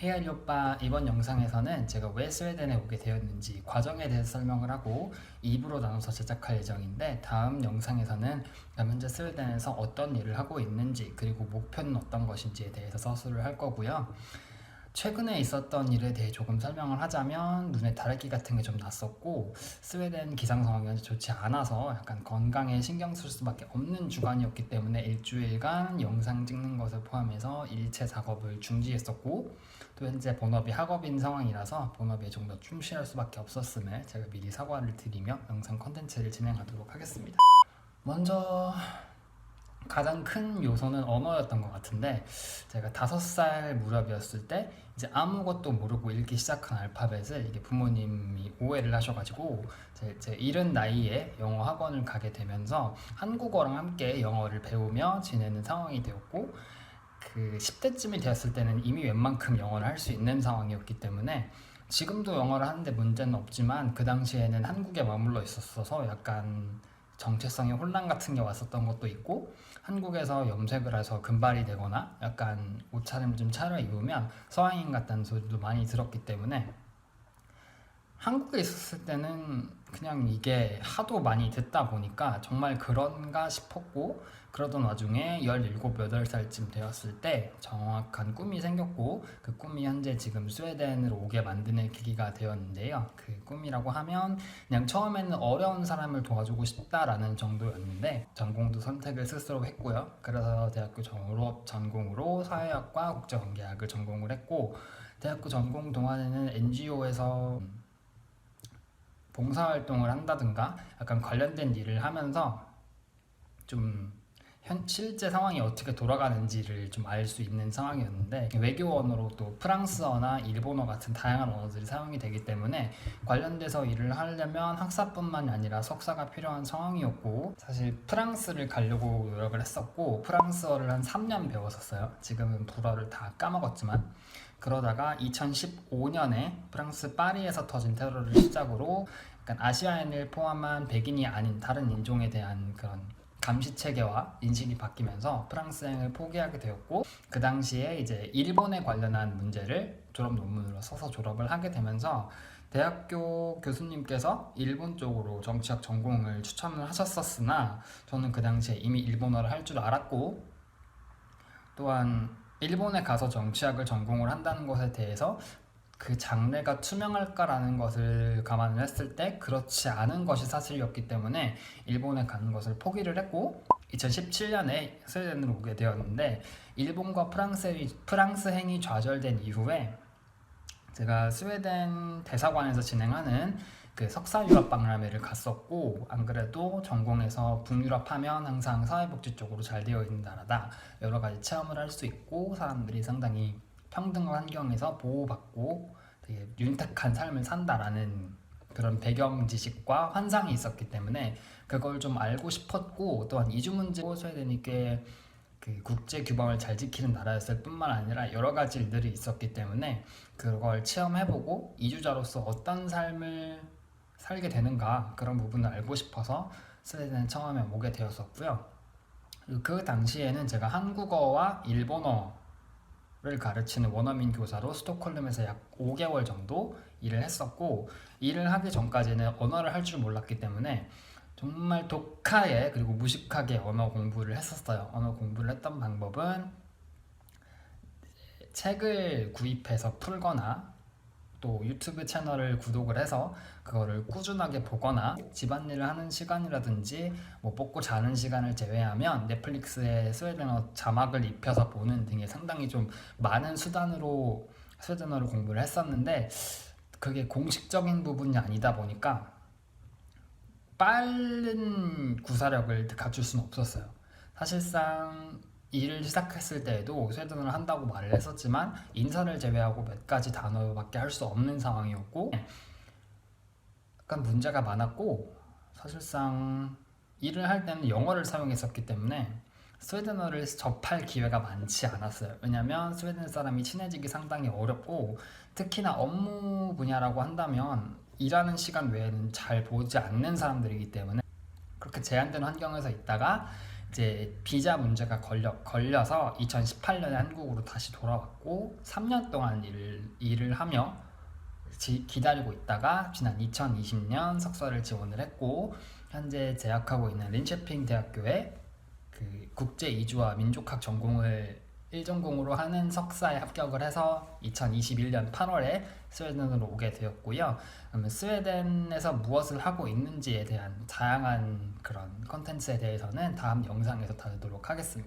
헤어리 오빠, 이번 영상에서는 제가 왜 스웨덴에 오게 되었는지 과정에 대해서 설명을 하고 2부로 나눠서 제작할 예정인데, 다음 영상에서는 현재 스웨덴에서 어떤 일을 하고 있는지 그리고 목표는 어떤 것인지에 대해서 서술을 할 거고요. 최근에 있었던 일에 대해 조금 설명을 하자면, 눈에 다래끼 같은 게 좀 났었고 스웨덴 기상 상황이 좋지 않아서 약간 건강에 신경 쓸 수밖에 없는 주간이었기 때문에 일주일간 영상 찍는 것을 포함해서 일체 작업을 중지했었고, 또 현재 본업이 학업인 상황이라서 본업에 좀 더 충실할 수밖에 없었음을 제가 미리 사과를 드리며 영상 컨텐츠를 진행하도록 하겠습니다. 먼저 가장 큰 요소는 언어였던 것 같은데, 제가 5살 무렵이었을 때 이제 아무것도 모르고 읽기 시작한 알파벳을 이게 부모님이 오해를 하셔가지고 제 이른 나이에 영어 학원을 가게 되면서 한국어랑 함께 영어를 배우며 지내는 상황이 되었고, 그 10대쯤이 되었을 때는 이미 웬만큼 영어를 할 수 있는 상황이었기 때문에 지금도 영어를 하는데 문제는 없지만, 그 당시에는 한국에 머물러 있었어서 약간 정체성의 혼란 같은 게 왔었던 것도 있고, 한국에서 염색을 해서 금발이 되거나 약간 옷차림을 좀 차려입으면 서양인 같다는 소리도 많이 들었기 때문에 한국에 있었을 때는 그냥 이게 하도 많이 듣다 보니까 정말 그런가 싶었고, 그러던 와중에 17, 8살쯤 되었을 때 정확한 꿈이 생겼고, 그 꿈이 현재 지금 스웨덴으로 오게 만드는 계기가 되었는데요. 그 꿈이라고 하면 그냥 처음에는 어려운 사람을 도와주고 싶다라는 정도였는데, 전공도 선택을 스스로 했고요. 그래서 대학교 졸업 전공으로 사회학과 국제관계학을 전공을 했고, 대학교 전공 동안에는 NGO에서 봉사활동을 한다든가 약간 관련된 일을 하면서 좀 실제 상황이 어떻게 돌아가는지를 좀 알 수 있는 상황이었는데, 외교 언어로 또 프랑스어나 일본어 같은 다양한 언어들이 사용이 되기 때문에 관련돼서 일을 하려면 학사뿐만이 아니라 석사가 필요한 상황이었고, 사실 프랑스를 가려고 노력을 했었고 프랑스어를 한 3년 배웠었어요. 지금은 불어를 다 까먹었지만. 그러다가 2015년에 프랑스 파리에서 터진 테러를 시작으로 약간 아시아인을 포함한 백인이 아닌 다른 인종에 대한 그런 감시 체계와 인식이 바뀌면서 프랑스행을 포기하게 되었고, 그 당시에 이제 일본에 관련한 문제를 졸업 논문으로 써서 졸업을 하게 되면서 대학교 교수님께서 일본 쪽으로 정치학 전공을 추천을 하셨었으나, 저는 그 당시에 이미 일본어를 할 줄 알았고, 또한 일본에 가서 정치학을 전공을 한다는 것에 대해서 그 장래가 투명할까라는 것을 감안을 했을 때 그렇지 않은 것이 사실이었기 때문에 일본에 가는 것을 포기를 했고, 2017년에 스웨덴으로 오게 되었는데, 일본과 프랑스행이 좌절된 이후에 제가 스웨덴 대사관에서 진행하는 그 석사 유학 박람회를 갔었고, 안 그래도 전공에서 북유럽 하면 항상 사회복지 쪽으로 잘 되어 있는 나라다, 여러 가지 체험을 할 수 있고 사람들이 상당히 평등한 환경에서 보호받고 되게 윤택한 삶을 산다라는 그런 배경 지식과 환상이 있었기 때문에 그걸 좀 알고 싶었고, 또한 이주 문제 스웨덴이 꽤 그 국제 규범을 잘 지키는 나라였을 뿐만 아니라 여러 가지 일들이 있었기 때문에 그걸 체험해보고 이주자로서 어떤 삶을 살게 되는가, 그런 부분을 알고 싶어서 스웨덴에 처음에 오게 되었었고요. 그 당시에는 제가 한국어와 일본어를 가르치는 원어민 교사로 스톡홀름에서 약 5개월 정도 일을 했었고, 일을 하기 전까지는 언어를 할 줄 몰랐기 때문에 정말 독하게 그리고 무식하게 언어 공부를 했었어요. 언어 공부를 했던 방법은 책을 구입해서 풀거나, 또 유튜브 채널을 구독을 해서 그거를 꾸준하게 보거나, 집안일을 하는 시간이라든지 뭐 먹고 자는 시간을 제외하면 넷플릭스에 스웨덴어 자막을 입혀서 보는 등의 상당히 좀 많은 수단으로 스웨덴어를 공부를 했었는데, 그게 공식적인 부분이 아니다 보니까 빠른 구사력을 갖출 수는 없었어요. 사실상 일을 시작했을 때에도 스웨덴어를 한다고 말을 했었지만 인사를 제외하고 몇 가지 단어밖에 할 수 없는 상황이었고, 약간 문제가 많았고, 사실상 일을 할 때는 영어를 사용했었기 때문에 스웨덴어를 접할 기회가 많지 않았어요. 왜냐면 스웨덴 사람이 친해지기 상당히 어렵고, 특히나 업무 분야라고 한다면 일하는 시간 외에는 잘 보지 않는 사람들이기 때문에 그렇게 제한된 환경에서 있다가 이제 비자 문제가 걸려서 2018년에 한국으로 다시 돌아왔고 3년 동안 일을 하며 기다리고 있다가 지난 2020년 석사를 지원을 했고 현재 재학하고 있는 린셰핑 대학교에 그 국제 이주와 민족학 전공을 1전공으로 하는 석사에 합격을 해서 2021년 8월에 스웨덴으로 오게 되었고요. 스웨덴에서 무엇을 하고 있는지에 대한 다양한 그런 컨텐츠에 대해서는 다음 영상에서 다루도록 하겠습니다.